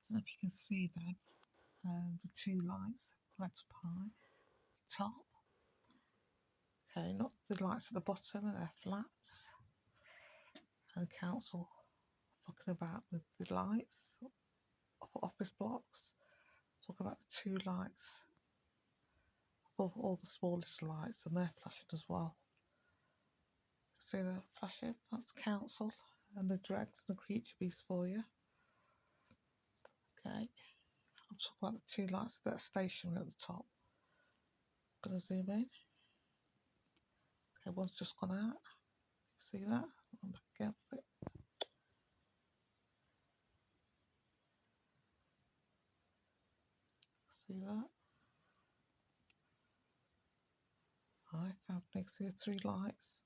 don't know if you can see them, the two lights occupied the top. Okay, not the lights at the bottom, they're flats. And council fucking about with the lights of office blocks. Talk about the two lights above all the smallest lights, and they're flashing as well. See the flashing? That's council and the dregs and the creature beast for you. Okay, I'm talking about the two lights that are stationary at the top. Gonna zoom in. Okay, one's just gone out. See that? I'm back again for it. See that? I found next to the three lights.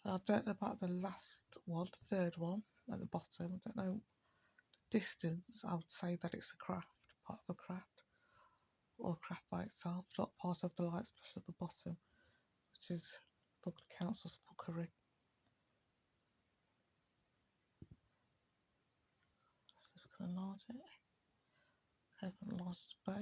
I don't know about the last one, the third one at the bottom. I don't know the distance. I would say that it's a craft, part of a craft, or a craft by itself, not part of the light splash at the bottom, which is the council's fuckery. So if I can enlarge it. Okay, I've enlarged both.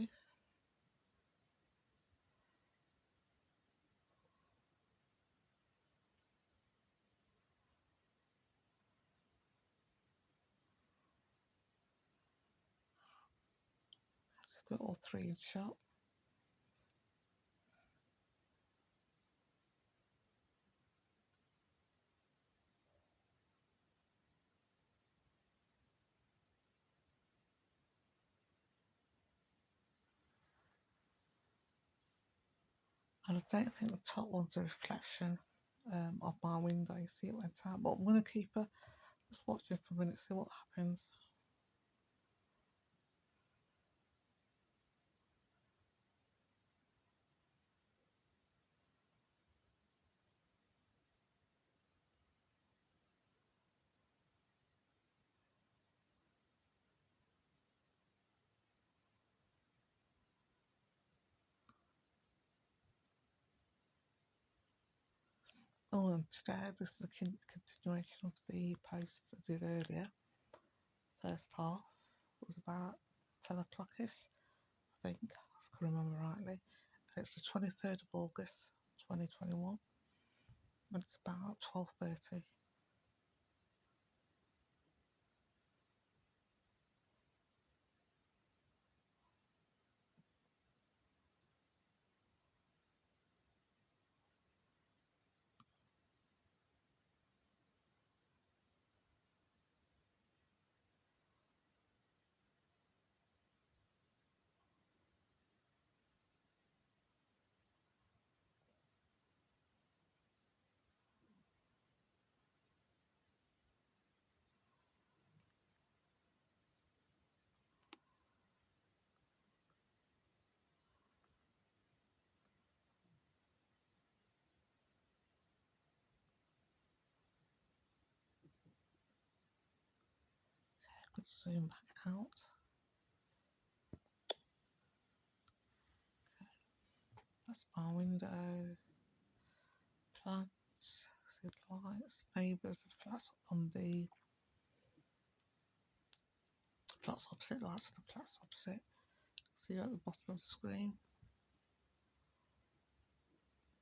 So I've got all three in shot. And I don't think the top one's a reflection of my window. You see it went out, but I'm going to keep her. Just watch it for a minute, see what happens. Oh, and today, this is a continuation of the posts I did earlier. First half was about 10 o'clock-ish, I think, if I can remember rightly. And it's the 23rd of August, 2021, and it's about 12:30. I could zoom back out. That's my window. Plants, see the lights, neighbours, the flats on the flats opposite, lights on the flats opposite. See at the bottom of the screen.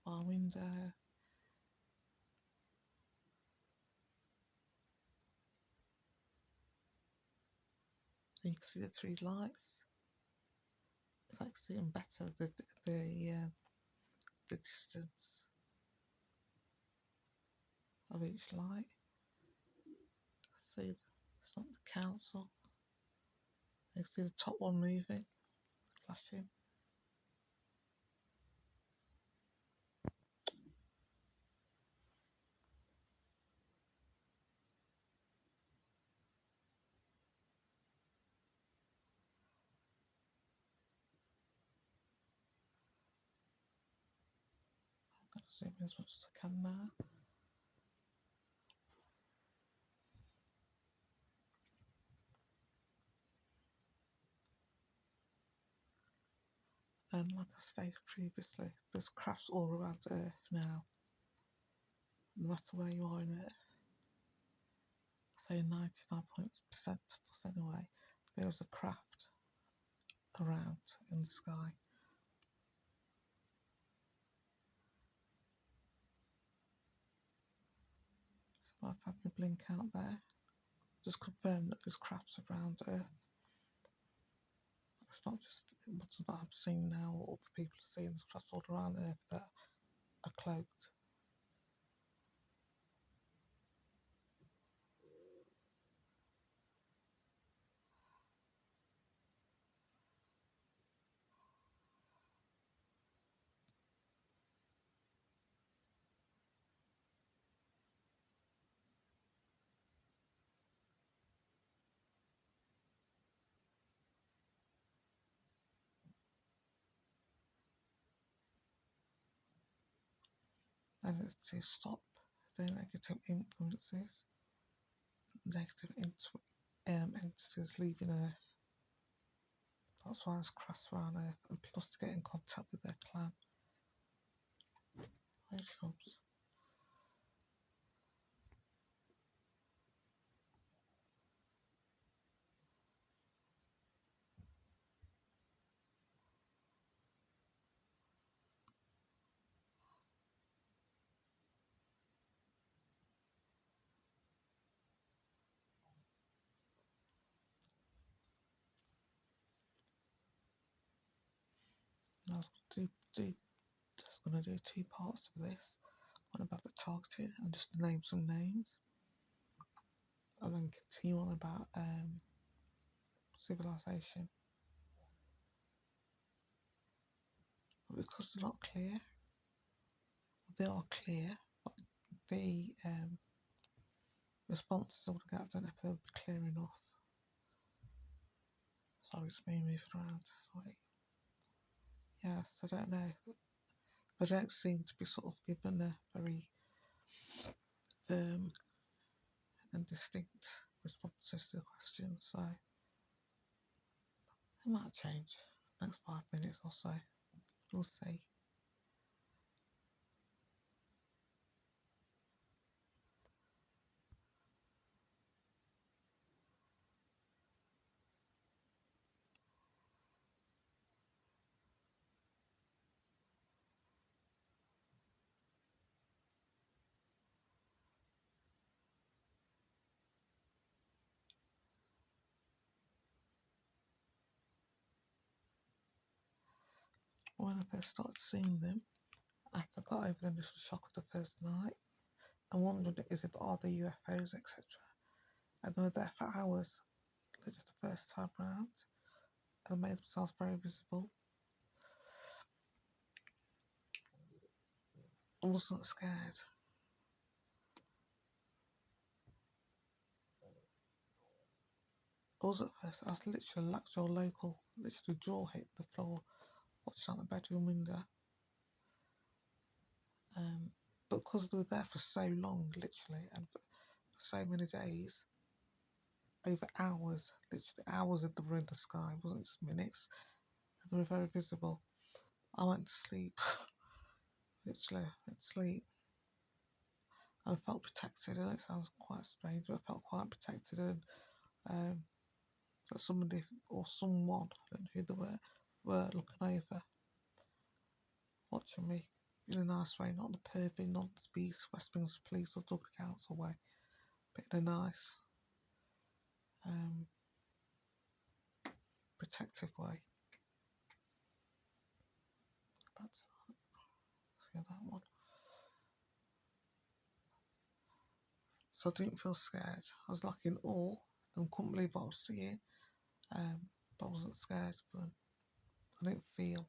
My window. And you can see the three lights. If I can see them better, the distance of each light. See, it's not the council. You can see the top one moving, flashing. I'm going to zoom in as much as I can now. And like I stated previously, there's crafts all around Earth now. No matter where you are in Earth, say 99% anyway, there was a craft around in the sky. So I've had my blink out there. Just confirm that there's crafts around Earth. It's not just ones that I'm seeing now or other people are seeing. There's crafts all around Earth that are cloaked. And it says stop the negative influences, negative entities leaving Earth. That's why there's crafts around Earth, and plus to get in contact with their clan. Here she comes. I was going to do two parts of this. One about the targeting and just to name some names, and then continue on about civilization. But because they're not clear, they are clear, but the responses I would get, I don't know if they'll be clear enough. Sorry, it's me moving around. Sorry. Yes, I don't know. They don't seem to be sort of given a very firm and distinct responses to the questions, so it might change next 5 minutes or so. We'll see. When I first started seeing them, I got over the initial shock of the first night and wondered is it are the UFOs, etc. And they were there for hours, literally the first time round, and made themselves very visible. I wasn't scared. I was at first, I was literally Luxor local, literally jaw hit the floor, watching out the bedroom window. But because they were there for so long, literally, and for so many days, over hours, literally hours that they were in the sky, it wasn't just minutes, and they were very visible. I went to sleep, literally, went to sleep. I felt protected. I know it sounds quite strange, but I felt quite protected, and that somebody or someone, I don't know who they were looking over, watching me in a nice way, not the pervy, not the beast, Westminster Police or Dublin Council way, but in a nice, protective way. That's see that one. So I didn't feel scared. I was like in awe and couldn't believe what I was seeing, but I wasn't scared of them. I didn't feel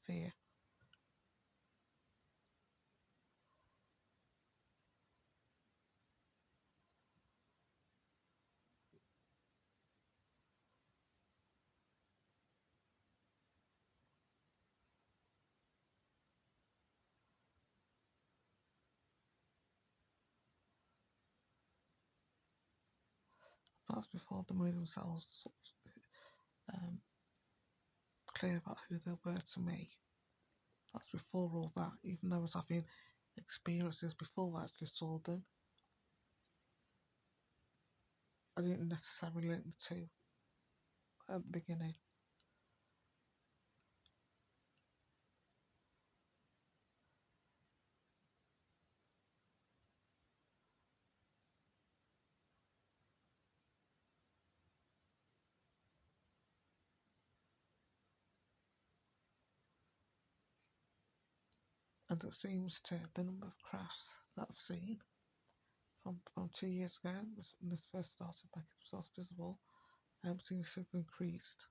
fear. That's before they made themselves clear about who they were to me. That's before all that, even though I was having experiences before I actually saw them. I didn't necessarily link the two. at the beginning. And it seems to the number of crafts that I've seen from 2 years ago, when this first started making themselves visible, seems to have increased.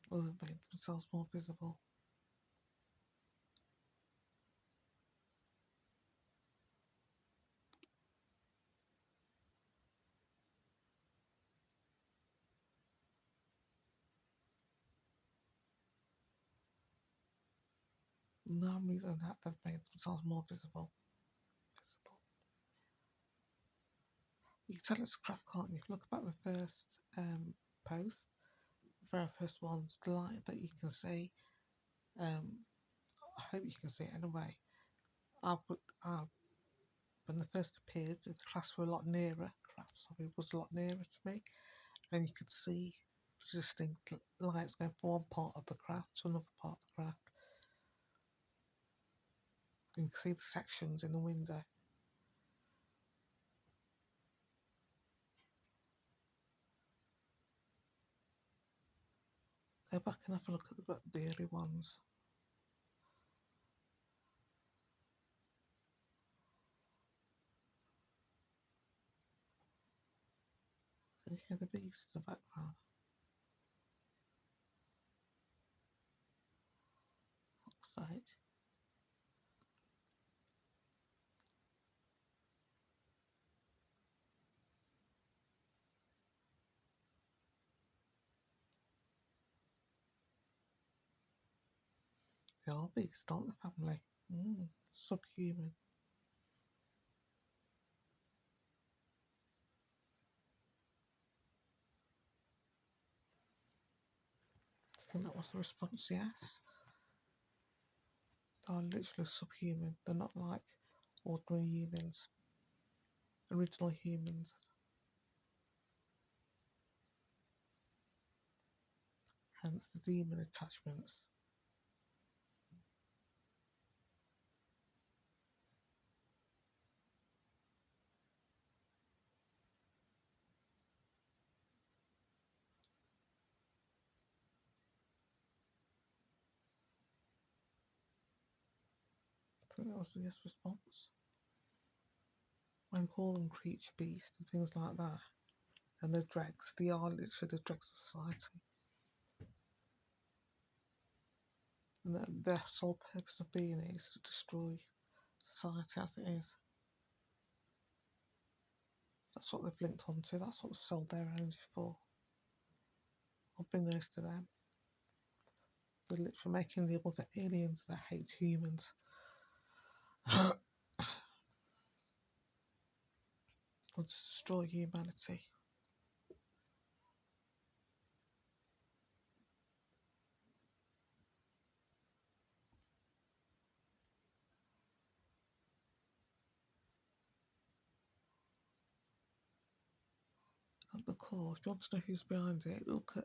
Or they've made themselves more visible. No reason that they've made themselves more visible. You can tell it's a craft, can't you? If you look about the first post, the very first one's the light that you can see. I hope you can see it anyway. When they first appeared, the crafts were a lot nearer. Was a lot nearer to me, and you could see the distinct lights going from one part of the craft to another part of the craft. And you can see the sections in the window. Go back and have a look at the early ones. Can you hear the bees in the background? Fuck's sake. They are bees, aren't they, family? Subhuman. I think that was the response, yes. They are literally subhuman. They're not like ordinary humans. Original humans. Hence the demon attachments. I think that was the yes response. I call them creature beast and things like that. And the dregs, they are literally the dregs of society. And their sole purpose of being is to destroy society as it is. That's what they've linked onto, that's what they've sold their energy for. Unbeknownst to them. They're literally making the other aliens that hate humans. Want to destroy humanity. At the core, if you want to know who's behind it, look at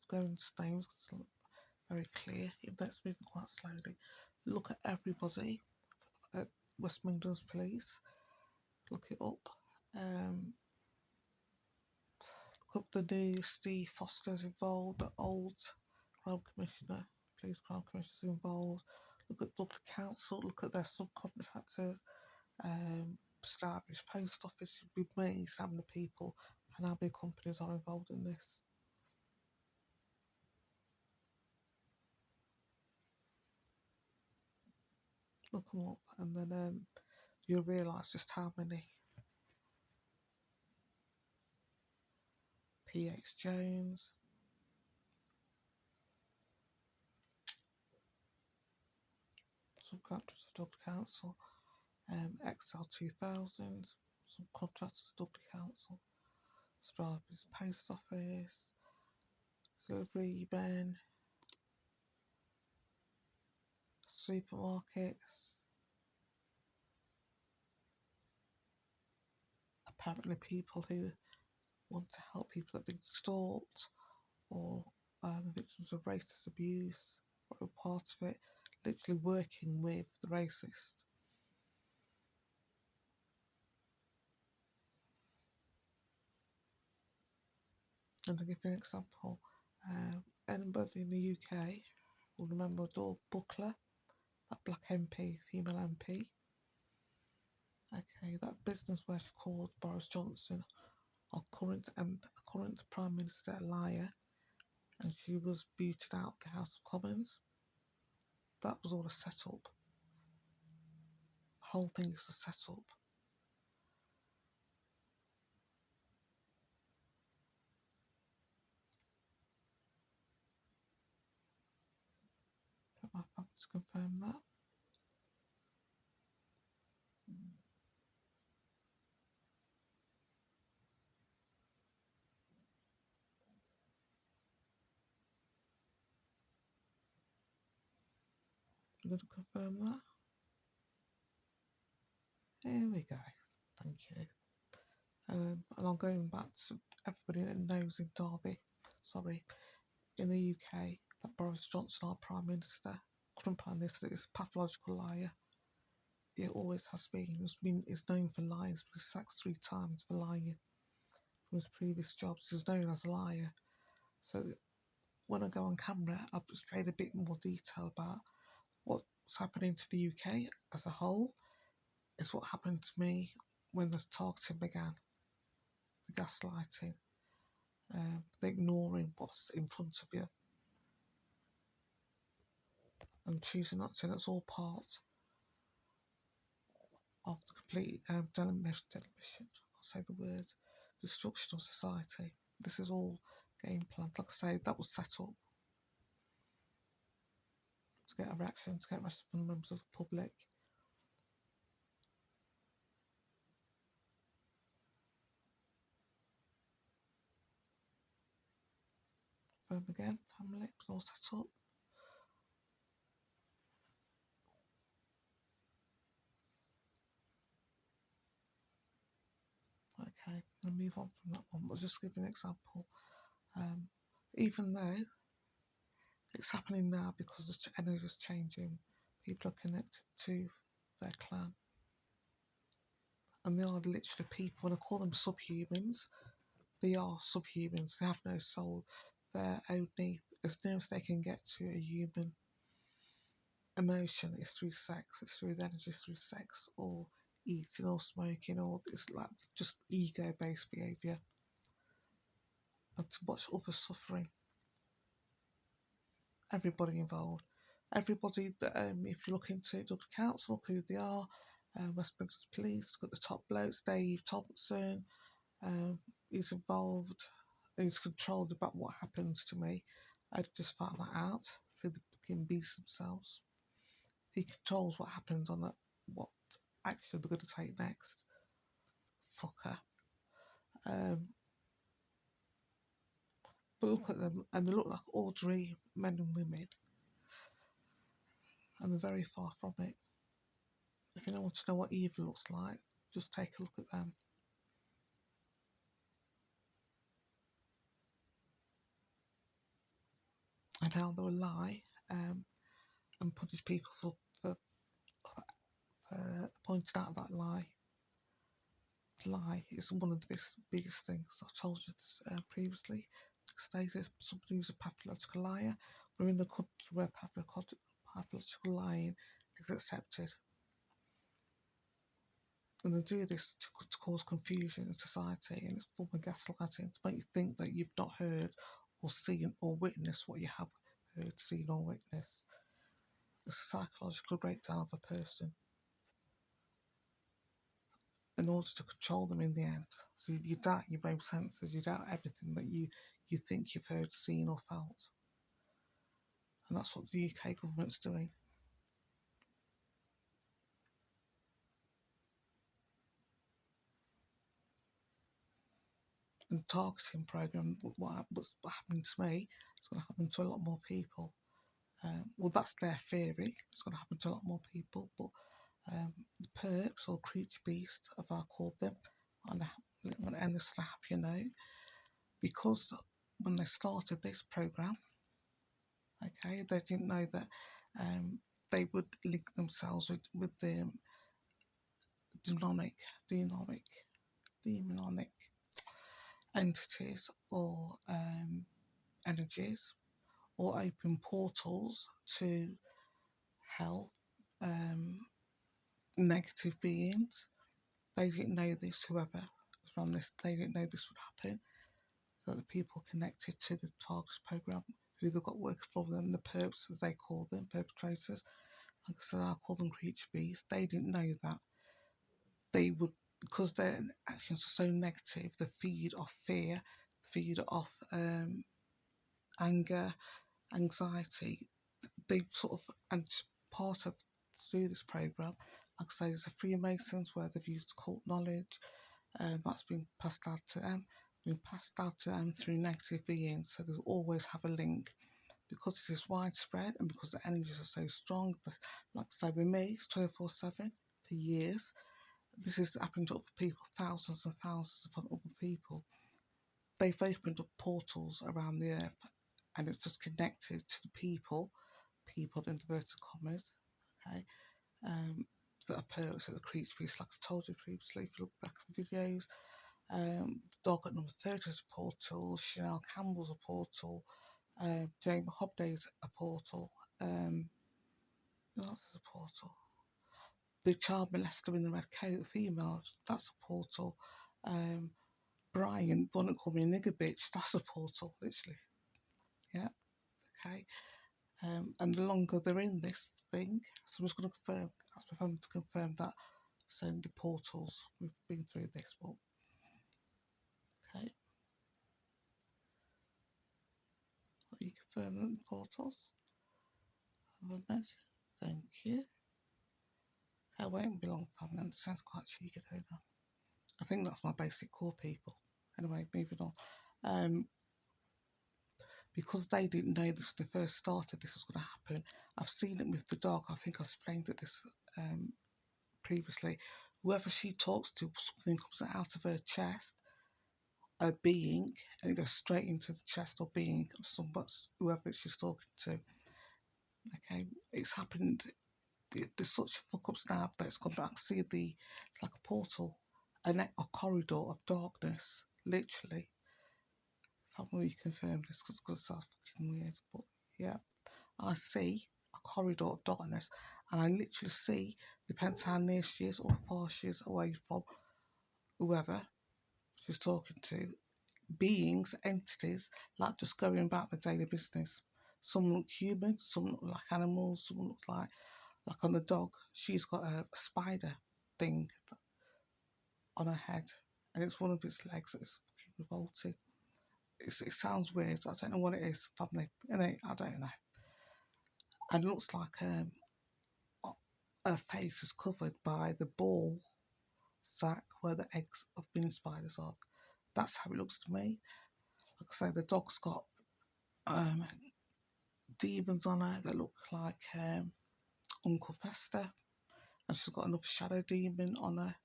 Gowan's names, because it's very clear, even though it's moving quite slowly. Look at everybody at West Midlands Police. Look it up. Look up the new Steve Foster's involved, the old Crime Commissioner, Police Crime Commissioner's involved. Look at Dudley Council, look at their subcontractors, Starbridge Post Office, with me, some of the people, and how many companies are involved in this. Look them up, and then you'll realise just how many. PX Jones, subcontractors of Dudley Council, XL2000, subcontractors of Dudley Council, Starbridge Post Office, delivery men, supermarkets. Apparently people who want to help people that have been stalked or victims of racist abuse or a part of it, literally working with the racist. And to give you an example, anybody in the UK will remember Dawn Buckler, that black MP, female MP. Okay, that business where she called Boris Johnson, our current Prime Minister, a liar, and she was booted out of the House of Commons. That was all a set-up. The whole thing is a set-up. Get my phone to confirm that. I'm going to confirm that. Here we go. Thank you. And I'm going back to everybody that knows in Derby, in the UK, that Boris Johnson, our Prime Minister, current Prime Minister, is a pathological liar. He always has been. He's known for lying. He's been sacked 3 times for lying from his previous jobs. He's known as a liar. So when I go on camera, I've displayed a bit more detail about what's happening to the UK as a whole. It's what happened to me when the targeting began, the gaslighting, the ignoring what's in front of you, and choosing not to. That's all part of the complete demolition, I'll say the word, destruction of society. This is all game planned. Like I say, that was set up to get a reaction, to get arrested from the members of the public. Again, family, it was all set up. Okay, I'll move on from that one. I'll just give you an example. Even though it's happening now because the energy is changing, people are connected to their clan. And they are literally people, when I call them subhumans, they are subhumans. They have no soul. They're only, as near as they can get to a human emotion is through sex. It's through the energy, through sex or eating or smoking, or it's like just ego-based behaviour. And to watch others suffering. Everybody involved. Everybody that, if you look into Dudley Council, look who they are, West Midlands Police, look at the top blokes, Dave Thompson, he's involved, he's controlled about what happens to me. I just found that out through the fucking beasts themselves. He controls what happens on what action they're going to take next. Fucker. But look at them, and they look like ordinary men and women, and they're very far from it. If you don't want to know what evil looks like, just take a look at them. And how they will lie and punish people for pointing out that lie. Lie is one of the biggest things. I've told you this previously. Stated somebody who's a pathological liar. We're in a country where pathological lying is accepted. And they do this to cause confusion in society, and it's form of gaslighting to make you think that you've not heard or seen or witnessed what you have heard, seen or witnessed. It's a psychological breakdown of a person in order to control them in the end. So you doubt your own senses, you doubt everything that you think you've heard, seen or felt. And that's what the UK government's doing. And the targeting programme, what's happening to me, it's going to happen to a lot more people. Well, that's their theory. It's going to happen to a lot more people, but the perps or creature beast, as I called them, I'm going to end this on a happier note, because when they started this program, okay, they didn't know that they would link themselves with the demonic entities or energies, or open portals to hell, negative beings. They didn't know this, whoever was on this, they didn't know this would happen, that the people connected to the Targus program, who they got working for them, the perps as they call them, perpetrators, like I said, I call them creature beasts, they didn't know that they would, because their actions are so negative, they feed off fear, feed off anger, anxiety. They sort of, and part of through this program, like I say, there's a Freemasons where they've used occult knowledge, that's been passed out to them, through negative beings. So there's always have a link, because this is widespread and because the energies are so strong. Like I say, with me, it's 24/7 for years. This has happened to other people, thousands and thousands upon other people. They've opened up portals around the earth, and it's just connected to the people in inverted commas, okay, that are pervs, that the creature beasts, like I told you previously, if you look back at the videos. The dog at number 30 is a portal, Chanel Campbell's a portal, Jane Hobday's a portal, who else is a portal? The child molester in the red coat, the female, that's a portal. Brian, the one that called me a nigger bitch, that's a portal, literally. Yeah, okay. And the longer they're in this thing, so I'm just going to confirm, ask my phone to confirm that, saying the portals, we've been through this one. Okay. Are you confirming the portals? Thank you. That won't be long, family. It sounds quite cheeky, don't I? I think that's my basic core people. Anyway, moving on. Because they didn't know this when they first started, this was going to happen. I've seen it with the dog. I think I explained it this previously. Whoever she talks to, something comes out of her chest, a being, and it goes straight into the chest or being of somebody, whoever she's talking to. Okay, it's happened. There's such fuck-ups now that it's gone back. See, it's like a portal, a corridor of darkness, literally. If I'm really confirm this, because it's so fucking weird, but yeah, I see a corridor of darkness, and I literally see, depends how near she is or how far she is away from whoever she's talking to, beings, entities, like just going about their daily business. Some look human, some look like animals, some look like on the dog, she's got a spider thing on her head, and it's one of its legs that's revolting. It sounds weird. I don't know what it is. Family, I don't know. And it looks like her face is covered by the ball sack where the eggs of mini spiders are. That's how it looks to me. Like I say, the dog's got demons on her that look like Uncle Fester, and she's got another shadow demon on her.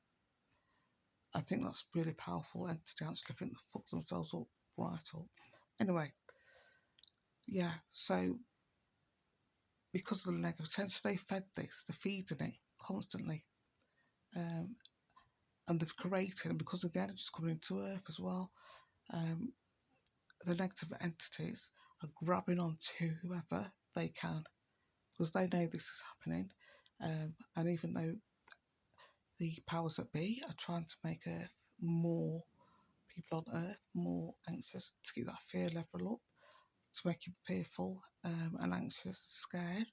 I think that's really powerful entity. Actually, I think they fucked themselves up right up. Anyway, yeah. So because of the negative potential, they fed this. They're feeding it constantly, and they've created. And because of the energies coming into Earth as well, the negative entities are grabbing onto whoever they can, because they know this is happening. And even though the powers that be are trying to make Earth more, people on Earth more anxious, to keep that fear level up, to make him fearful and anxious, scared,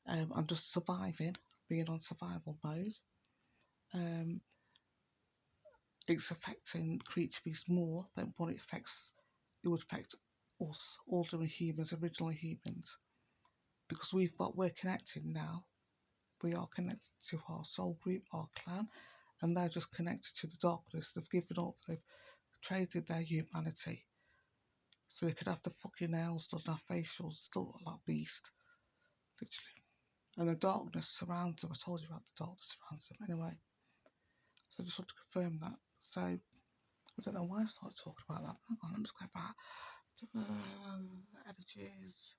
and just surviving, being on survival mode. It's affecting creature beasts more than what it would affect us, ordinary humans, original humans, because we're connected now. We are connected to our soul group, our clan, and they're just connected to the darkness. They've given up. They've traded their humanity so they could have the fucking nails done, their facials still look like beast. literally. And the darkness surrounds them. I told you about the darkness surrounds them. Anyway, so I just want to confirm that. So I don't know why I started talking about that. Hang on, let's go back to the energies,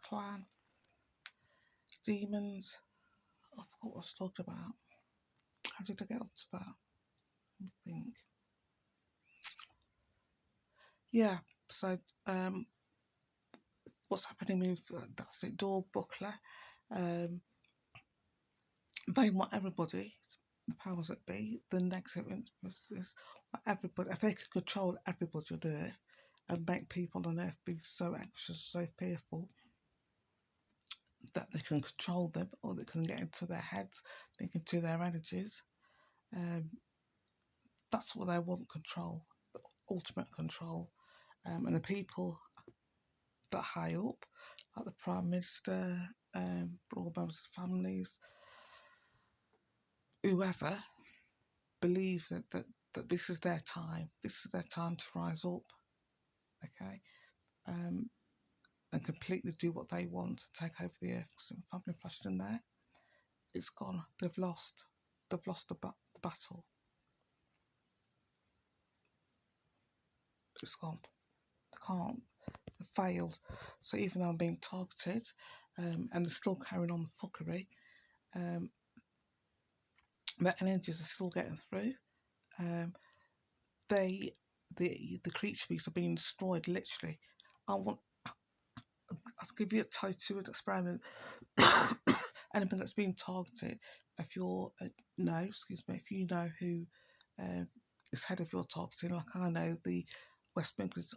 clan, demons. I forgot what I was talking about. How did I get up to that? Let me think. Yeah, so what's happening with that's it, Door Buckler. They want everybody, the powers that be, the negative influences, everybody. If they could control everybody on Earth and make people on Earth be so anxious, so fearful that they can control them, or they can get into their heads, they can do their energies. That's what they want, control, the ultimate control. And the people that high up, like the Prime Minister, all members of families, whoever, believe that this is their time. This is their time to rise up, okay, and completely do what they want and take over the earth. Because if I've been flashed in there, it's gone. They've lost. They've lost the battle. It's gone. They can't. They've failed. So even though I'm being targeted, and they're still carrying on the fuckery, their energies are still getting through. The creature beasts are being destroyed literally. I'll give you a tie to an experiment. Anything that's being targeted, if you're if you know who is head of your targeting, like I know the West Midlands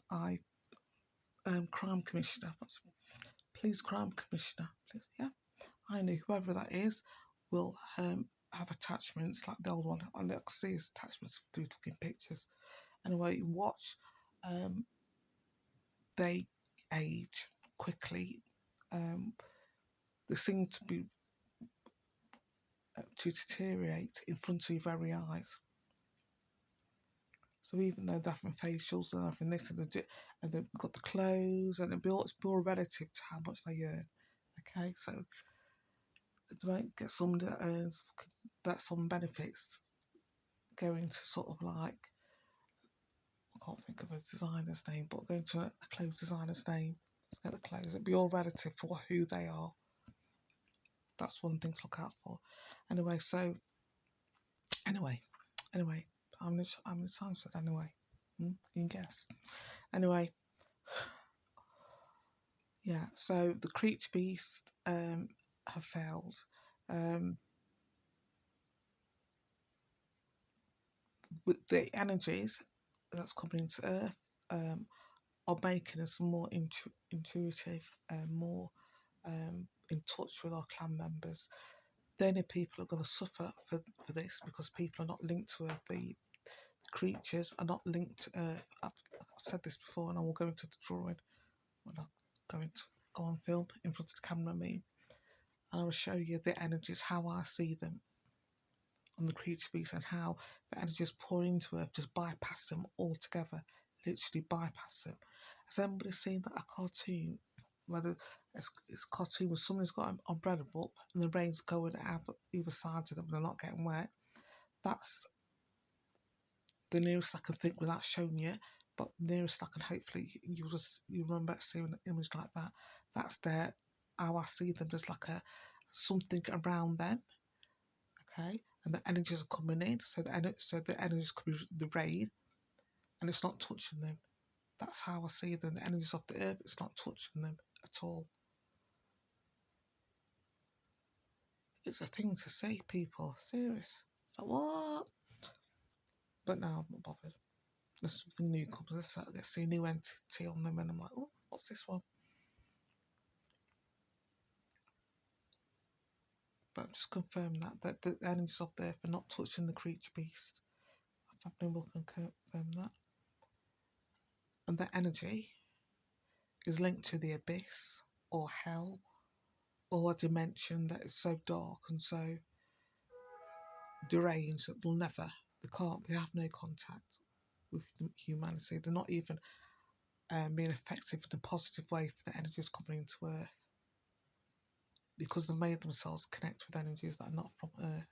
Crime Commissioner, Police Crime Commissioner, please, yeah, I know whoever that is will have attachments like the old one. I look see his attachments through looking pictures. Anyway, watch. They age quickly. They seem to be to deteriorate in front of your very eyes. So even though they're having facials and having this and they've got the clothes and it's more relative to how much they earn. Okay, so they might get someone that earns some benefits going to sort of like, I can't think of a designer's name, but going to a clothes designer's name to get the clothes. It'd be all relative for who they are. That's one thing to look out for. Anyway, so anyway, how many times said anyway? You can guess. Anyway, yeah. So the creature beast have failed. With the energies that's coming into Earth, are making us more intuitive and more in touch with our clan members. Then if people are going to suffer for this because people are not linked to Earth. The creatures are not linked to Earth. I've said this before, and I will go into the drawing when I'm going to go on film in front of the camera, and I will show you the energies, how I see them on the creature beast, and how the energies pour into Earth, just bypass them altogether, literally bypass them. Has anybody seen that a cartoon? Whether it's a cartoon where someone's got an umbrella up and the rain's going out either side of them and they're not getting wet. That's the nearest I can think without showing you, but nearest I can hopefully you remember seeing an image like that. That's how I see them. There's like something around them, okay, and the energies are coming in. So the energies could be the rain, and it's not touching them. That's how I see them. The energies of the earth, it's not touching them at all. It's a thing to see, people. Serious. So what? But no, I'm not bothered. There's something new comes. Let's see a new entity on them, and I'm like, oh, what's this one? But just confirm that the energies of the earth are not touching the creature beast. I've been able to confirm that. And the energy is linked to the abyss or hell or a dimension that is so dark and so deranged that they have no contact with humanity. They're not even being effective in a positive way for the energies coming into Earth, because they made themselves connect with energies that are not from Earth.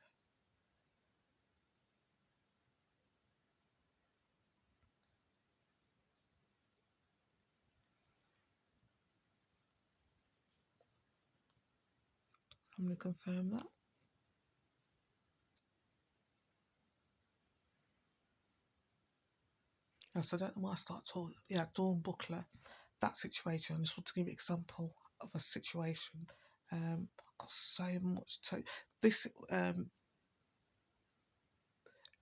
I'm going to confirm that. So I don't know why I start talking. Yeah, Dawn Buckler, that situation. I just want to give you an example of a situation. I've got so much to this. It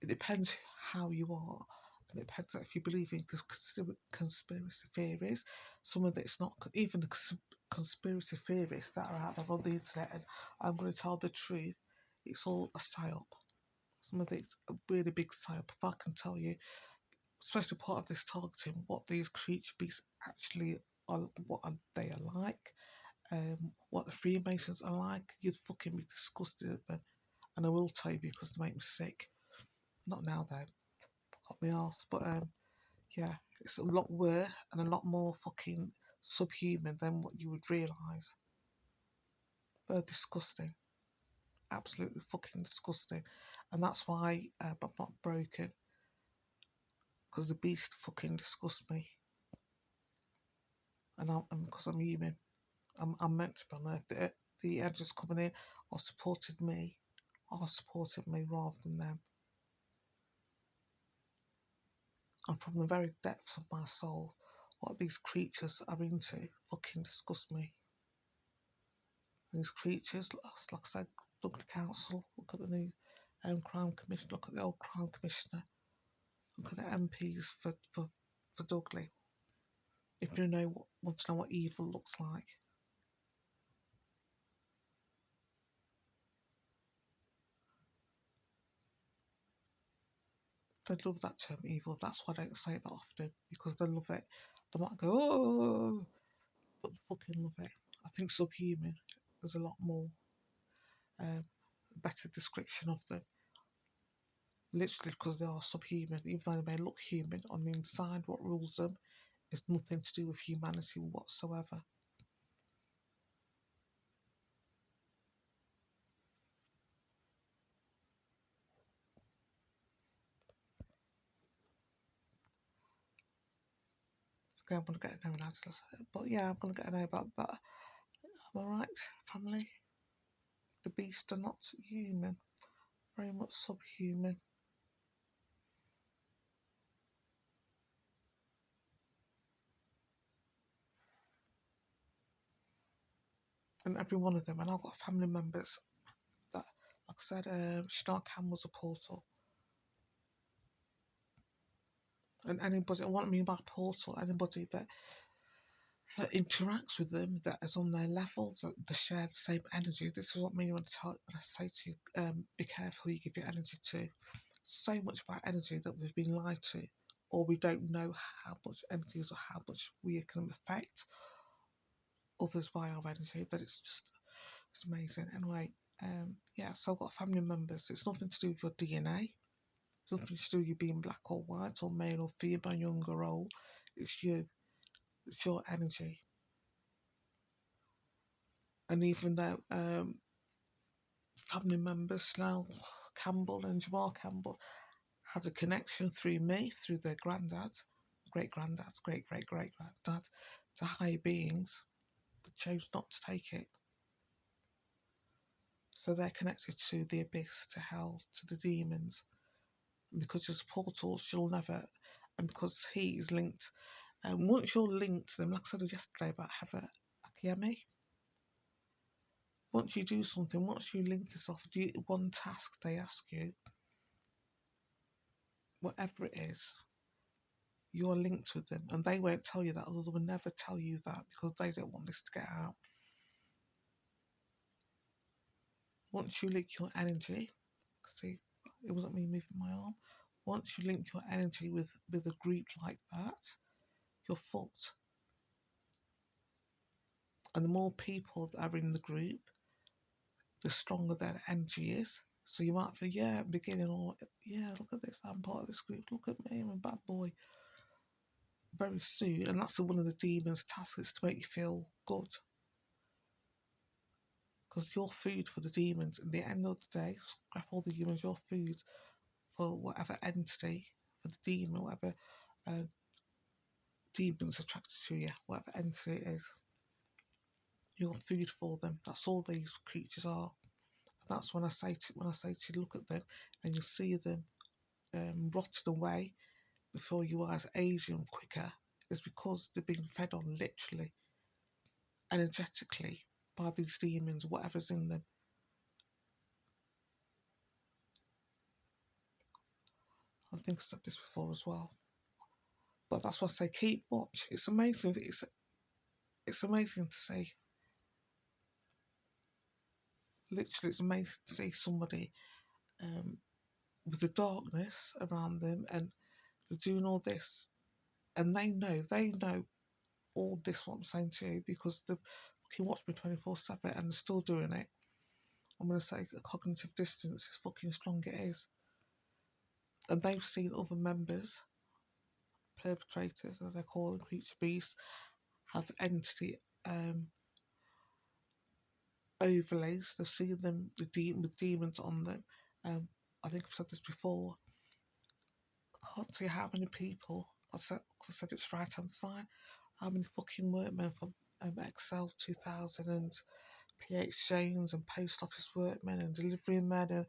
depends how you are, and it depends if you believe in conspiracy theories. Some of it's not even the conspiracy theories that are out there on the internet, and I'm going to tell the truth. It's all a psyop. Some of it's a really big psyop. If I can tell you, especially part of this targeting, what these creature beasts actually are, what they are like, what the Freemasons are like, you'd fucking be disgusted at them. And I will tell you because they make me sick. Not now though, got me arse. But yeah, it's a lot worse and a lot more fucking subhuman than what you would realise. They're disgusting. Absolutely fucking disgusting. And that's why I'm not broken. Because the beast fucking disgusts me. And because I'm human. I'm meant to be on Earth. The angels coming in are supporting me rather than them. And from the very depths of my soul, what these creatures are into fucking disgust me. These creatures, like I said, look at the council, look at the new crime commissioner, look at the old crime commissioner, look at the MPs for Dudley. If you want to know what evil looks like. They love that term evil. That's why I don't say it that often, because they love it. They might go, oh, but they fucking love it. I think subhuman, there's a lot more better description of them. Literally because they are subhuman, even though they may look human, on the inside what rules them is nothing to do with humanity whatsoever. Okay, I'm going to get a no now, but yeah, I'm going to get a no about that. Am I right, family? The beasts are not human, very much subhuman. And every one of them, and I've got family members that, like I said, Chanel Campbell's a portal. And anybody, what I mean by portal, anybody that interacts with them, that is on their level, that they share the same energy. This is what I mean when I say to you, be careful who you give your energy to. So much about energy that we've been lied to, or we don't know how much energy is or how much we can affect others by our energy, that it's amazing. Anyway, yeah, so I've got family members. It's nothing to do with your DNA. It's nothing to do with you being black or white or male or female, young or old. It's you. It's your energy. And even though family members, Snell Campbell and Jamal Campbell, had a connection through me, through their granddads, great granddads, great great great granddad, to higher beings, that chose not to take it. So they're connected to the abyss, to hell, to the demons. And because there's portals, you'll never, and because he is linked, and once you're linked to them, like I said yesterday about Heather Akiemi, once you do something, once you link yourself, do one task they ask you, whatever it is, you're linked with them, and they won't tell you that, or they will never tell you that, because they don't want this to get out. Once you link your energy, see, it wasn't me moving my arm. Once you link your energy with a group like that, you're fucked. And the more people that are in the group, the stronger their energy is. So you might feel, yeah, beginning, or yeah, look at this, I'm part of this group, look at me, I'm a bad boy. very soon, and that's one of the demon's tasks, is to make you feel good. Because you're food for the demons. At the end of the day, scrap all the humans, you're food for whatever entity, for the demon, whatever uh, demon's attracted to you, whatever entity it is. You're food for them. That's all these creatures are. And that's when I say to you, look at them, and you see them rotting away before your eyes, aging quicker, is because they're being fed on literally, energetically, by these demons, whatever's in them. I think I've said this before as well, but that's why I say keep watch. It's amazing. It's amazing to see. Literally, it's amazing to see somebody with the darkness around them, and they're doing all this, and they know all this, what I'm saying to you, because they fucking watch me 24/7 and they're still doing it. I'm going to say the cognitive distance is fucking strong, it is. And they've seen other members, perpetrators, as they call them, creature beasts, have entity overlays. They've seen them with demons on them. I think I've said this before. I can't tell you how many people, I said it's right hand side, how many fucking workmen from Excel 2000 and PH Jones and post office workmen and delivery men and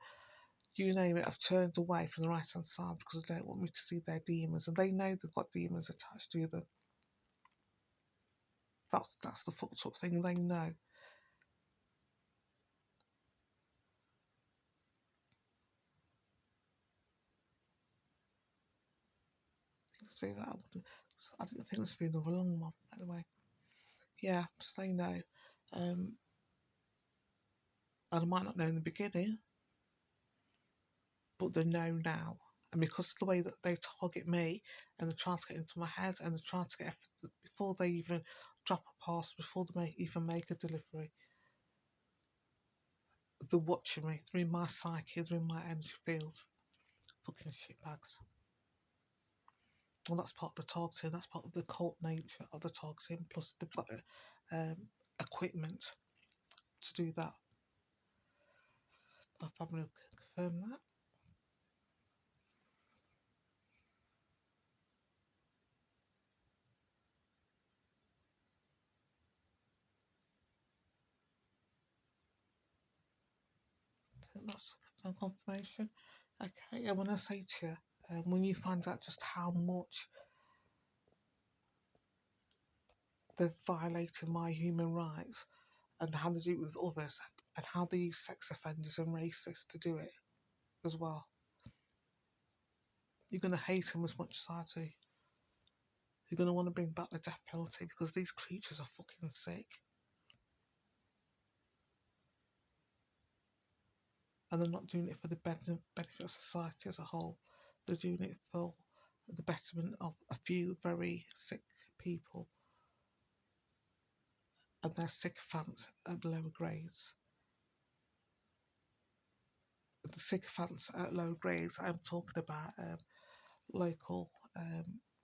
you name it, I've turned away from the right hand side because they don't want me to see their demons, and they know they've got demons attached to them. That's the fucked up thing, they know. You can see that. I didn't think this would be another long one. Anyway, yeah, so they know. And I might not know in the beginning, but they know now. And because of the way that they target me, and they're trying to get into my head, and they're trying to get, before they even drop a parcel, before they even make a delivery, they're watching me. They're in my psyche, they're in my energy field. Fucking shitbags. And that's part of the targeting, that's part of the cult nature of the targeting, plus they've got equipment to do that. I've probably confirm that. So that's confirmation. Okay, and when I say to you, when you find out just how much they're violating my human rights and how they do it with others, and how they use sex offenders and racists to do it as well, you're going to hate them as much as I do. You're going to want to bring back the death penalty because these creatures are fucking sick. And they're not doing it for the benefit of society as a whole. They're doing it for the betterment of a few very sick people, and they're sycophants at lower grades. The sycophants at lower grades, I'm talking about local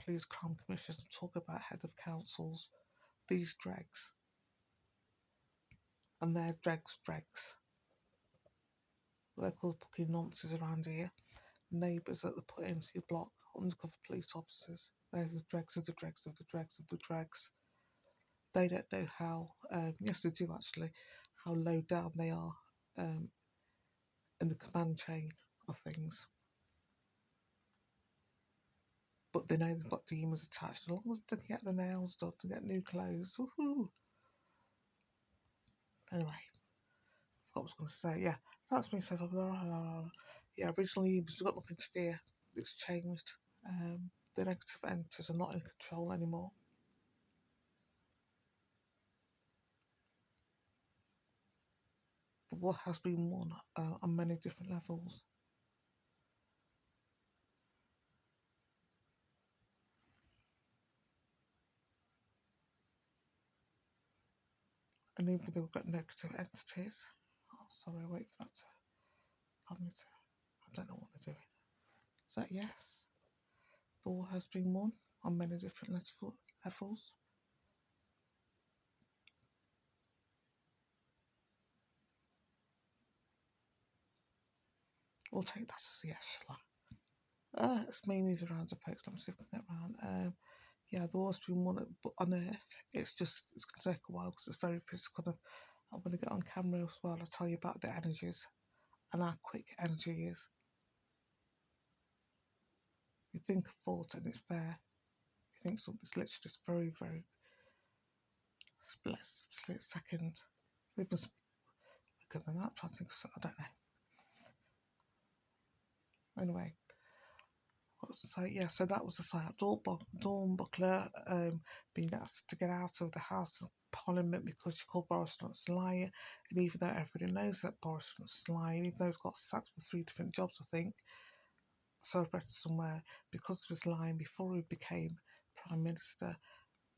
police crime commissioners, I'm talking about head of councils, these dregs, and they're dregs. Local fucking nonsense around here. Neighbours that they put into your block, undercover police officers, they're the dregs of the dregs of the dregs of the dregs. They don't know how, yes they do actually, how low down they are in the command chain of things. But they know they've got demons attached. As long as they can get their nails done and get new clothes, woohoo! Anyway, I forgot what I was going to say. Yeah, that's been said. Yeah, originally you've got nothing to fear. It's changed. The negative entities are not in control anymore. The war has been won on many different levels. And even though we've got negative entities, oh sorry, wait for that to come into, I don't know what they're doing. Is that yes? The war has been won? on many different levels. We'll take that as a yes, shall I? It's me moving around the post. I'm just flipping it around. Yeah, the worst been one on Earth. It's going to take a while because it's very physical. I'm going to get on camera as well. I'll tell you about the energies and how quick energy is. You think a thought and it's there. You think something's literally just very, very split second. Even quicker than that. I think so. I don't know. Anyway, so yeah, so that was the site. Dawn Buckler being asked to get out of the House of Parliament because she called Boris Johnson a liar, and even though everybody knows that Boris Johnson's lying, even though he's got sacked for 3 different jobs, I think. So I've read somewhere, because he was lying before he became Prime Minister,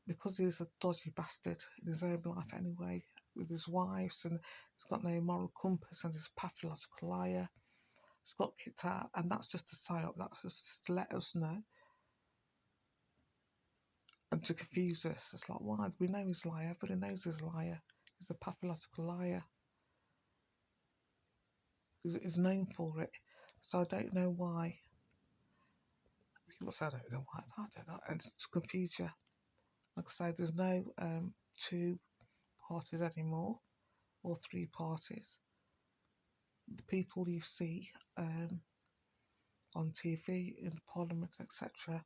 because he's a dodgy bastard in his own life anyway, with his wives, and he's got no moral compass and he's a pathological liar. He's got kicked out, and that's just a psyop. That's just to let us know and to confuse us. It's like, why? We know he's a liar. Everybody knows he's a liar. He's a pathological liar. He's known for it. So I don't know why. People say I don't know why. I don't know. And to confuse you. Like I say, there's no 2 parties anymore, or 3 parties. The people you see on TV, in the Parliament, etc.,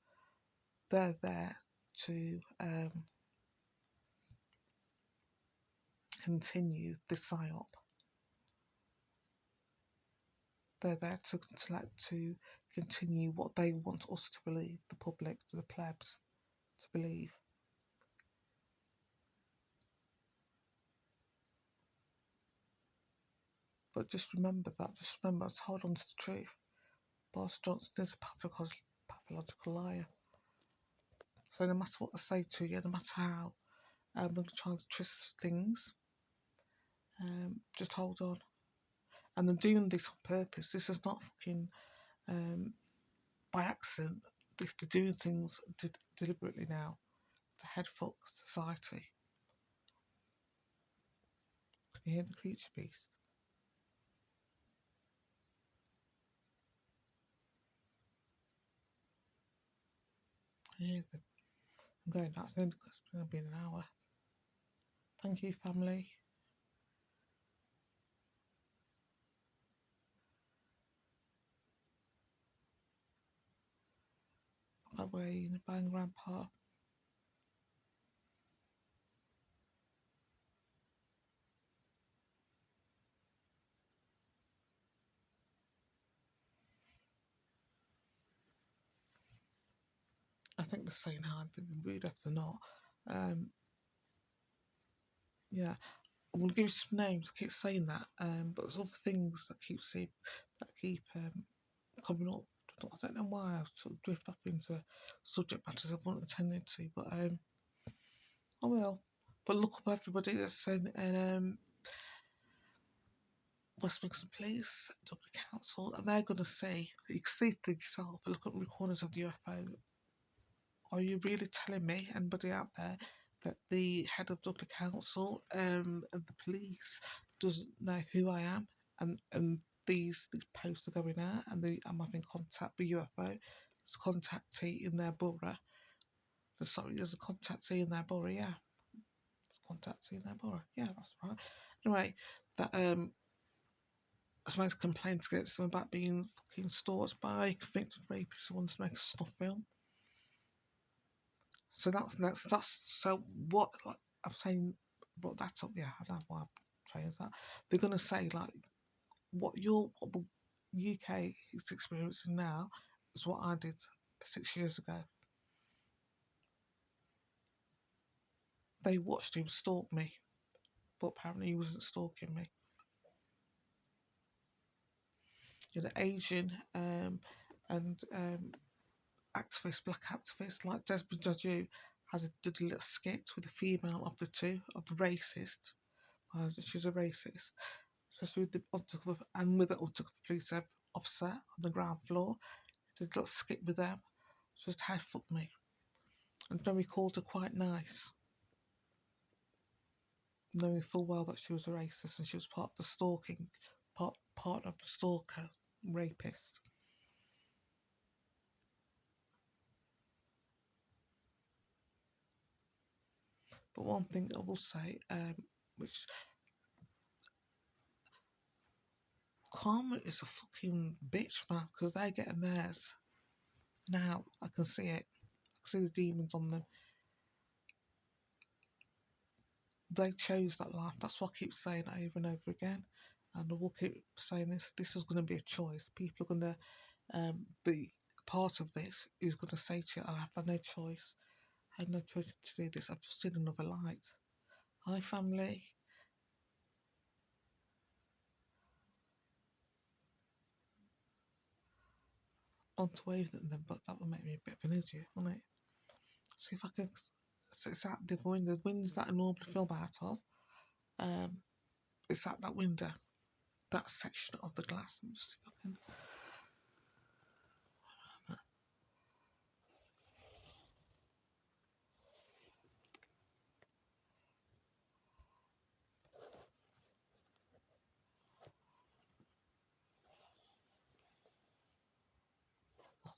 they're there to continue the psyop. They're there to continue what they want us to believe, the public, the plebs, to believe. But just remember that. Just remember, let's hold on to the truth. Boris Johnson is a pathological liar. So no matter what they say to you, no matter how they're going to try to twist things, just hold on. And they're doing this on purpose. This is not fucking by accident. They're doing things deliberately now to headfuck society. Can you hear the creature beast? Can you hear them? I'm going, that's the end because it's going to be an hour. Thank you, family. Bye, Wayne. Bye, Grandpa. I think they're saying hi. They've been rude if they're not. Yeah, I'm going to give you some names. I keep saying that, but there's other things that keep coming up. I don't know why I sort of drift up into subject matters I wasn't intended to, but I will. But look up everybody that's in Westminster Police, Dublin Council, and they're going to see, you can see for yourself, look at recordings of the UFO. Are you really telling me, anybody out there, that the head of Dublin Council and the police doesn't know who I am, and these posts are going out, and I'm having contact with UFO? There's a contactee in their borough. There's a contactee in their borough, yeah. There's a contactee in their borough, yeah, that's right. Anyway, that has made complaints against them about being fucking stalked by convicted rapists who want to make a snuff film. So that's so what, like, I'm saying, brought that up. Yeah, I don't know why I'm saying that. They're going to say like what the UK is experiencing now is what I did 6 years ago. They watched him stalk me, but apparently he wasn't stalking me. You know, Asian and activists, black activists like Desmond Tutu did a little skit with the female of the two, of the racist. She's a racist. So she with the undercover and with the undercover police officer on the ground floor. Did a little skit with them. Just how fuck me. And then we called her quite nice, knowing full well that she was a racist and she was part of the stalking, part of the stalker, rapist. But one thing I will say, which Karma is a fucking bitch, man, because they're getting theirs. Now I can see it. I can see the demons on them. They chose that life. That's what I keep saying over and over again. And I will keep saying this. This is going to be a choice. People are going to be part of this. Who's going to say to you, I have had no choice. I had no choice to do this. I've just seen another light. Hi, family. On to wave at them, but that would make me a bit of an idiot, wouldn't it? See if I can. So it's at the windows that I normally film out of. It's at that window, that section of the glass. Let me just see if I can.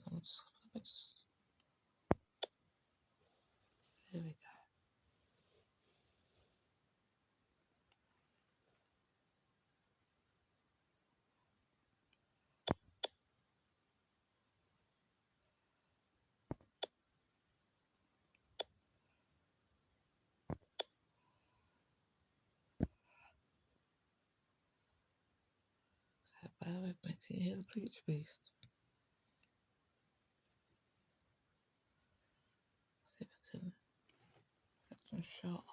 Let me just. Here we go. Okay, bear with me. Can you hear the creature beast? See if I can get one shot.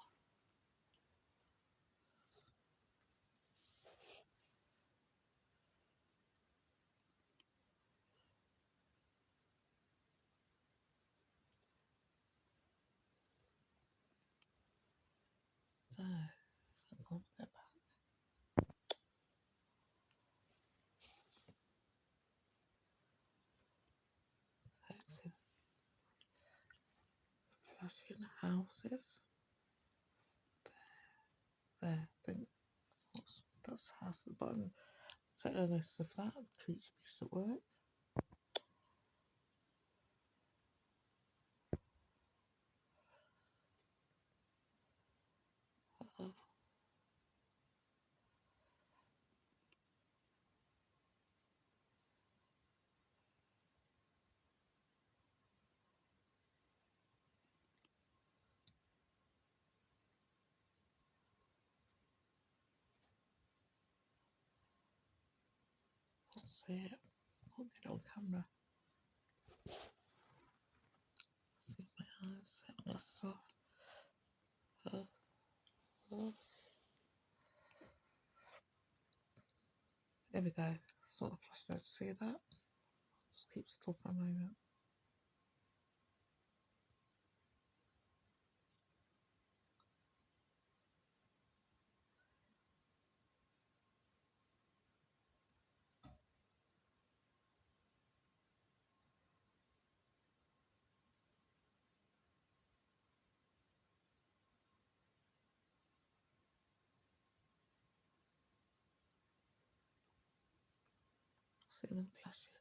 There. Hang on, get back. See the flashing houses. There. I think that's the house at the bottom. So earnest of that, the creature beast at work. Can't see it. Can't get it on camera. See if my eyes set my glasses off. There we go. Sort of flashed out. See that? Just keep still for a moment. See them flashing.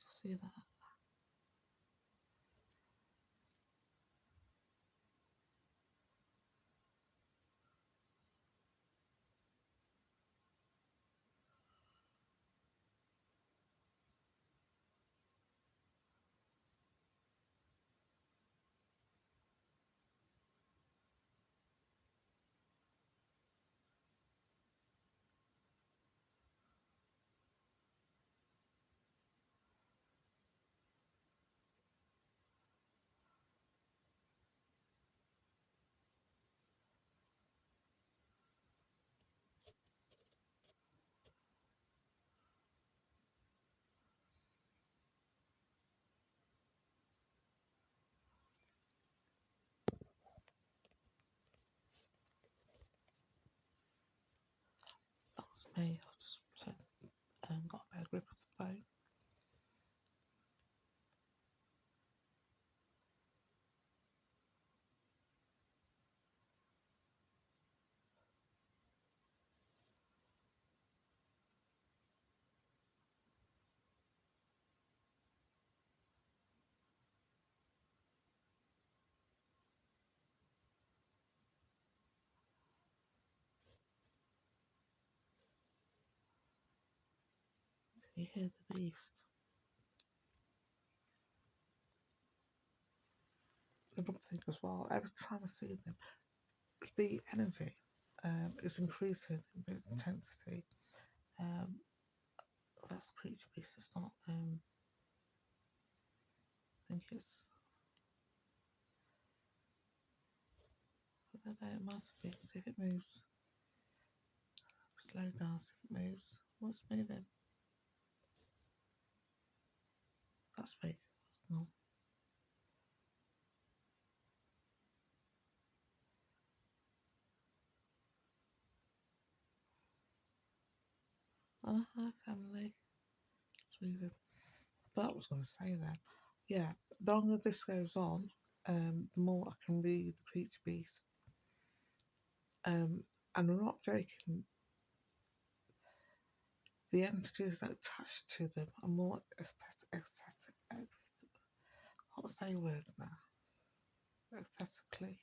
See that? That's me. I've just got a better grip of the phone. Can you hear the beast? Another thing as well, every time I see them, the energy is increasing in its intensity. Um, that's creature beast. It's not. I think it's. I don't know. It must be. See if it moves. Slow down. See if it moves. What's moving? That's me. No. Oh, hi family. It's moving. But I was going to say that. Yeah. The longer this goes on, the more I can read the creature beast. And I'm not joking. The entities that attach to them are more aesthetic. I can't say words now. Aesthetically,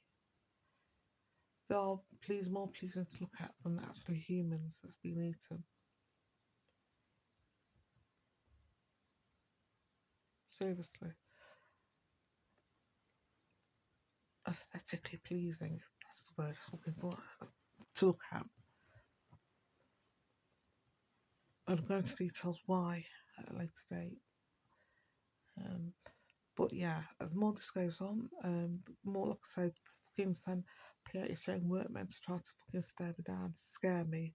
they are more pleasing to look at than actually humans that's been eaten. Seriously, aesthetically pleasing. That's the word I'm looking for to look at. And I'm going into details why at a later date. But yeah, as more this goes on, the more, like I say, the fucking San Pietro showing workmen to try to fucking stare me down, scare me.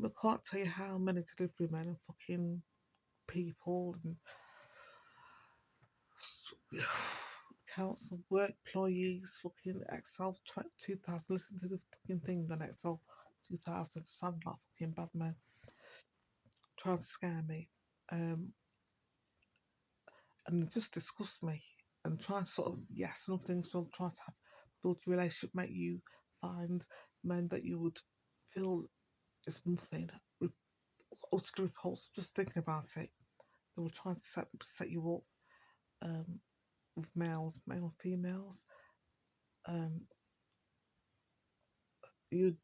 I can't tell you how many delivery men and fucking people and council work employees, fucking Excel 2000. Listen to the fucking thing on Excel 2000. Sound like fucking bad man trying to scare me. And just disgust me and try and sort of, yes, some things will try to have, build a relationship, make you find men that you would feel is nothing, utterly repulsive. Just thinking about it, they will try to set you up with males, male or females. You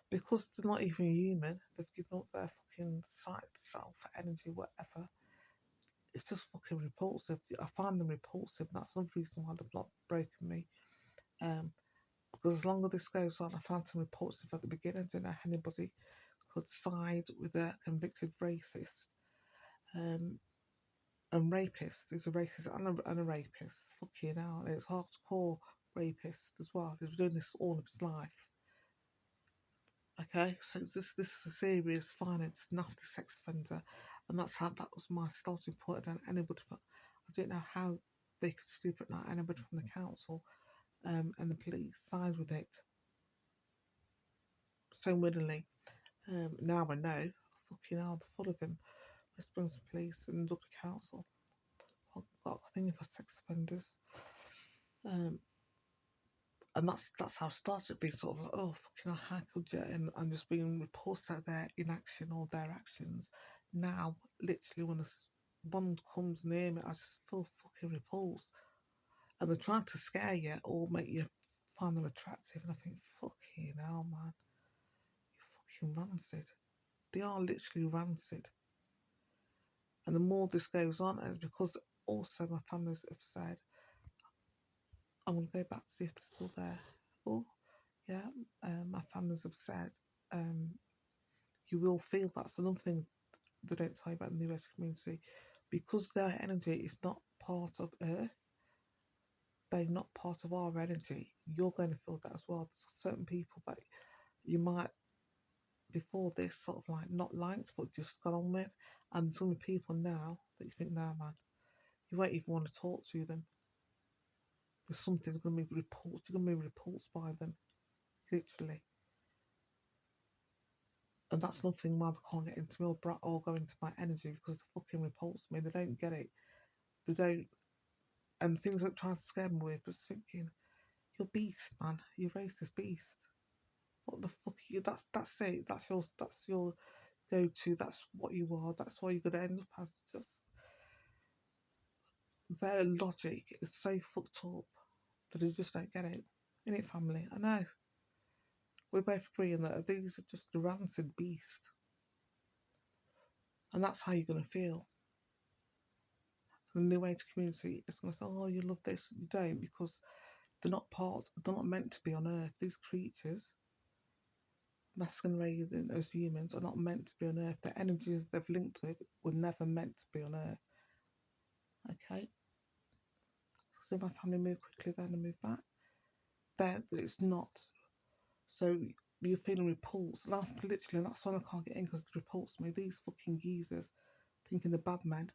Because they're not even human, they've given up their fucking sight, self, energy, whatever. It's just fucking repulsive. I find them repulsive. That's another reason why they've not broken me. Because as long as this goes on, I found them repulsive at the beginning. I didn't know how anybody could side with a convicted racist. And rapist is a racist and a rapist. Fucking hell. And it's hardcore rapist as well. He's doing this all of his life. Okay, so this is a serious, violent, nasty sex offender, and that was my starting point. And anybody, I didn't know how they could sleep at night. Anybody from the council and the police side with it so willingly. Now I know. Fucking hell, they're full of him. Let's bring some police and look at council. I've got a thing for sex offenders. And that's how I started being sort of like, oh, fucking hell, how could you? And just being repulsed at their inaction or their actions. Now, literally, when one comes near me, I just feel fucking repulsed. And they're trying to scare you or make you find them attractive. And I think, fucking hell, man, you're fucking rancid. They are literally rancid. And the more this goes on, it's because also my families have said, I'm going to go back to see if they're still there. Oh, yeah, my families have said, you will feel that's another thing they don't tell you about in the US community. Because their energy is not part of Earth, they're not part of our energy, you're going to feel that as well. There's certain people that you might, before this, sort of like not liked, but just got on with. And some people now that you think, no, man, you won't even want to talk to them. There's something that's going to be repulsed. You're going to be repulsed by them, literally. And that's nothing why they can't get into me or go into my energy, because they fucking repulse me. They don't get it. They don't. And things that try to scare me with, just thinking, you're beast, man. You're racist beast. What the fuck are you? That's it. That's your go-to. That's what you are. That's why you're gonna end up as. Just their logic is so fucked up that I just don't get it. In it, family. I know. We're both agreeing that these are just a rancid beast. And that's how you're gonna feel. And the new age community is gonna say, oh, you love this. You don't, because they're not meant to be on Earth. These creatures, masquerading as humans, are not meant to be on Earth. The energies they've linked with were never meant to be on Earth. Okay? So my family moved quickly then and moved back. There, it's not. So you're feeling repulsed. And that's why I can't get in, because they repulse me. These fucking geezers, thinking the bad men.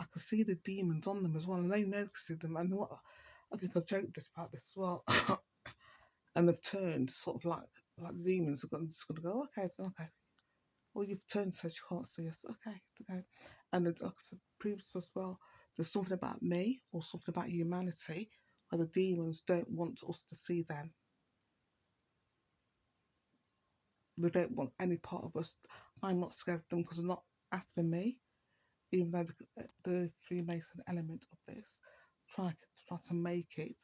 I can see the demons on them as well, and they notice them. And what I think I've joked about this as well. And they've turned sort of like the demons are just going to go, okay, okay. Well, you've turned says you can't see us. Okay. And like I said previously as well, there's something about me or something about humanity where the demons don't want us to see them. They don't want any part of us. I'm not scared of them because they're not after me, even though the Freemason element of this try to make it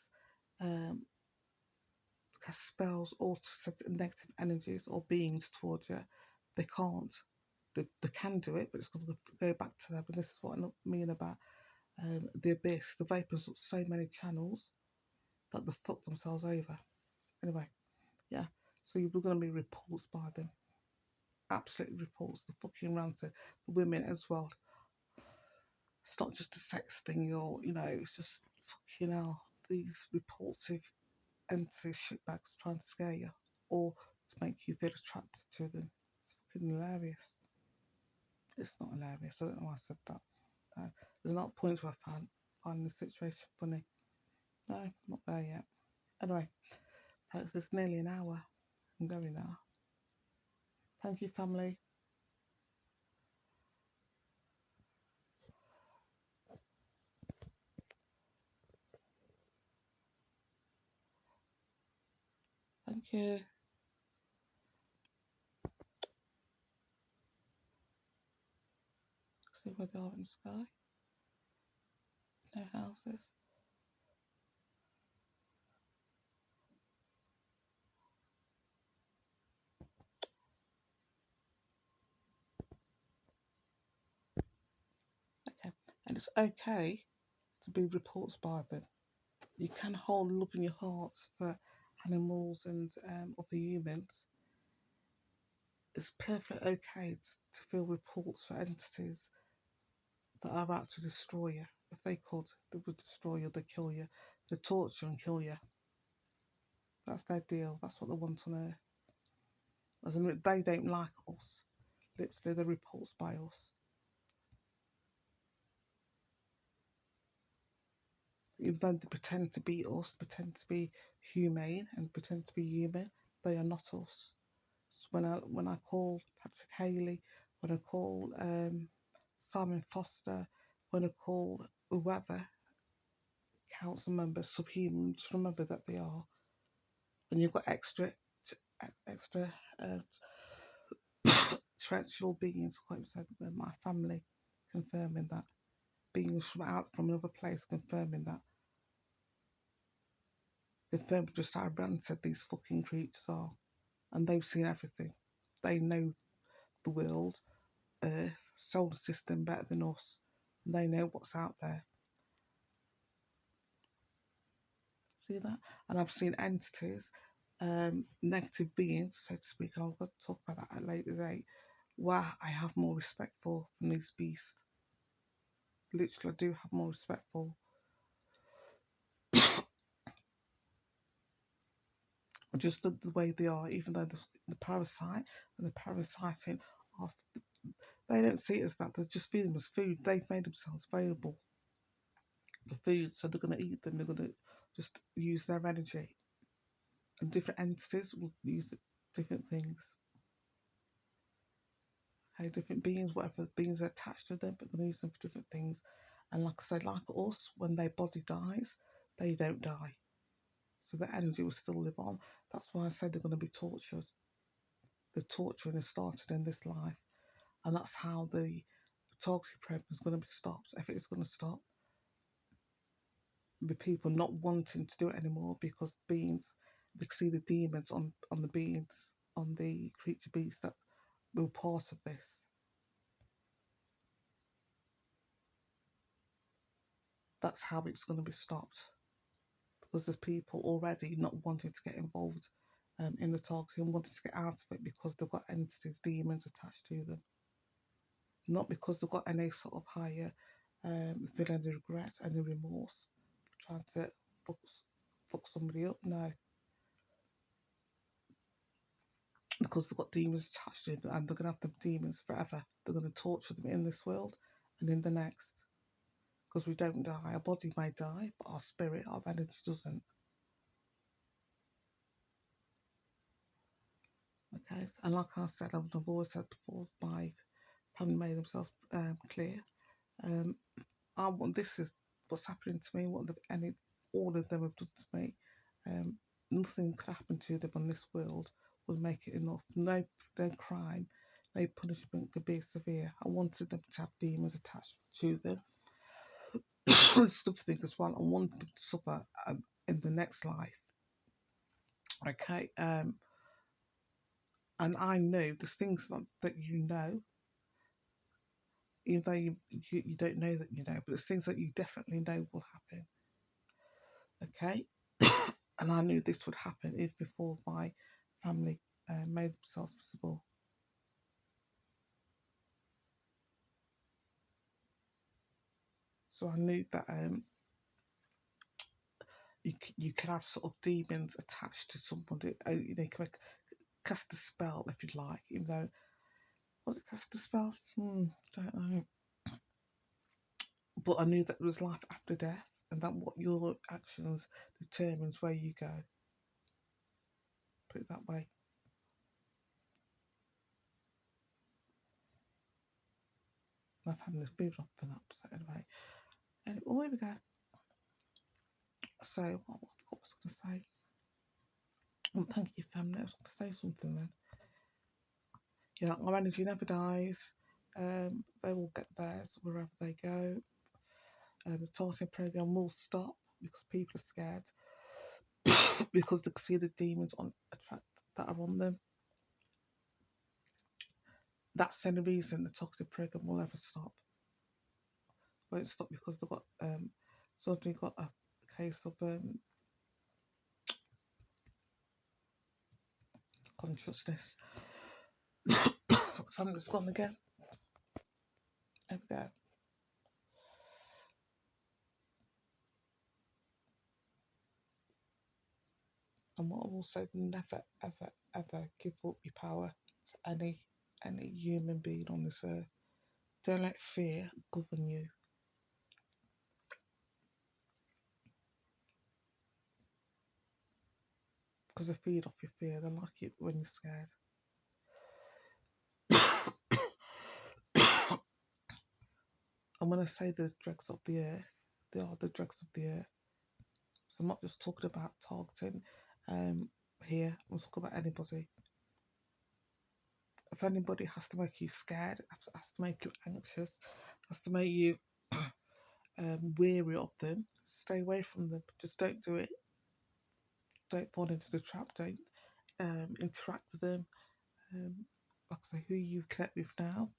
cast spells or to set negative energies or beings towards you. They can't. They can do it, but it's going to go back to them. And this is what I mean about the abyss. They've opened up so many channels that they've fucked themselves over. Anyway, yeah. So you're going to be repulsed by them. Absolutely repulsed. The fucking rancid. The women as well. It's not just a sex thing, or it's just fucking hell. These repulsive entities, shitbags, trying to scare you or to make you feel attracted to them. It's fucking hilarious. It's not hilarious. I don't know why I said that. There's not points where I find the situation funny. No, not there yet. Anyway, folks, it's nearly an hour. I'm going now. Thank you, family. Thank you. See where they are in the sky. No houses. Okay. And it's okay to be repulsed by them. You can hold love in your heart for animals and other humans. It's perfectly okay to feel repulsed for entities that are about to destroy you. If they could, they would destroy you, they'd kill you, they'd torture and kill you. That's their deal. That's what they want on Earth. As in, they don't like us. Literally, they're repulsed by us. Even though they pretend to be us, pretend to be humane and pretend to be human, they are not us. So when I call Patrick Haley, when I call Simon Foster, when I call whoever council members subhuman, just remember that they are. And you've got extra uh, terrestrial beings, like I said, my family confirming that. Beings from another place confirming that. Confirming just how rancid these fucking creatures are. And they've seen everything. They know the world, Earth, solar system better than us. And they know what's out there. See that? And I've seen entities, negative beings, so to speak, and I'll talk about that at a later date, where I have more respect for from these beasts. Literally, I do have more respect for. Just the way they are, even though the parasite and the parasiting, they don't see it as that. They're just feeding them as food. They've made themselves available for food, so they're going to eat them. They're going to just use their energy. And different entities will use different things. Okay, different beings, whatever beings are attached to them, but they're going to use them for different things. And like I said, like us, when their body dies, they don't die. So the energy will still live on. That's why I said they're going to be tortured. The torturing has started in this life. And that's how the targeted program is going to be stopped. If it is going to stop, with people not wanting to do it anymore because beings, they see the demons on the beings, on the creature beasts that were part of this. That's how it's going to be stopped. Because there's people already not wanting to get involved in the targeting and wanting to get out of it because they've got entities, demons attached to them. Not because they've got any sort of higher feel any regret, any remorse, trying to fuck somebody up. No. Because they've got demons attached to them and they're going to have them demons forever. They're going to torture them in this world and in the next. Because we don't die. Our body may die, but our spirit, our energy doesn't. Okay, and like I said, I've always said before, my family made themselves clear. I want, this is what's happening to me. All of them have done to me. Nothing could happen to them on this world would make it enough. No crime, no punishment could be severe. I wanted them to have demons attached to them. Something as well. I want them to suffer in the next life. Okay, and I know there's things that you know, even though you don't know that you know, but there's things that you definitely know will happen. Okay, and I knew this would happen even before my family made themselves visible. So I knew that you can have sort of demons attached to somebody. You know, you can cast a spell if you like, even though, was it cast a spell? Don't know. But I knew that there was life after death, and that what your actions determines where you go. Put it that way. My family's moved on from that. So anyway, well, here we go. So what was I going to say? Well, thank you, family. I was going to say something then. Yeah, our energy never dies. They will get theirs wherever they go. The targeting program will stop because people are scared because they can see the demons that are on them. That's the only reason the toxic program will never stop. Won't stop because they've got suddenly got a case of consciousness. Family's gone again. There we go. And what I will say, never, ever, ever give up your power to any human being on this earth. Don't let fear govern you. Because they feed off your fear. They like it when you're scared. And when I say the dregs of the earth, they are the dregs of the earth. So I'm not just talking about targeting here. I'm talking about anybody. If anybody has to make you scared, has to make you anxious, has to make you weary of them, stay away from them. Just don't do it. Don't fall into the trap. Don't interact with them. Like I say, who you connect with now,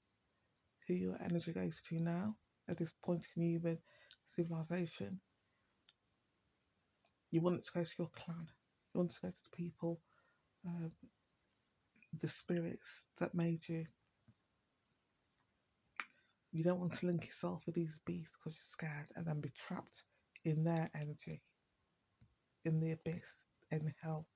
who your energy goes to now, at this point in human civilization. You want it to go to your clan. You want it to go to the people, the spirits that made you. You don't want to link yourself with these beasts because you're scared and then be trapped in their energy, in the abyss, in hell.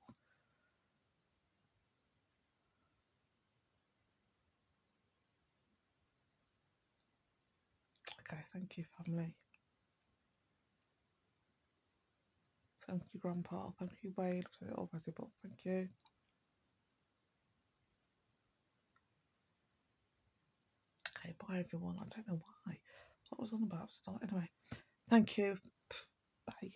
Okay, thank you, family. Thank you, Grandpa. Thank you, Wayne. I've said it already, but thank you. Bye everyone. I don't know why. What was on about start? Anyway, thank you. Bye.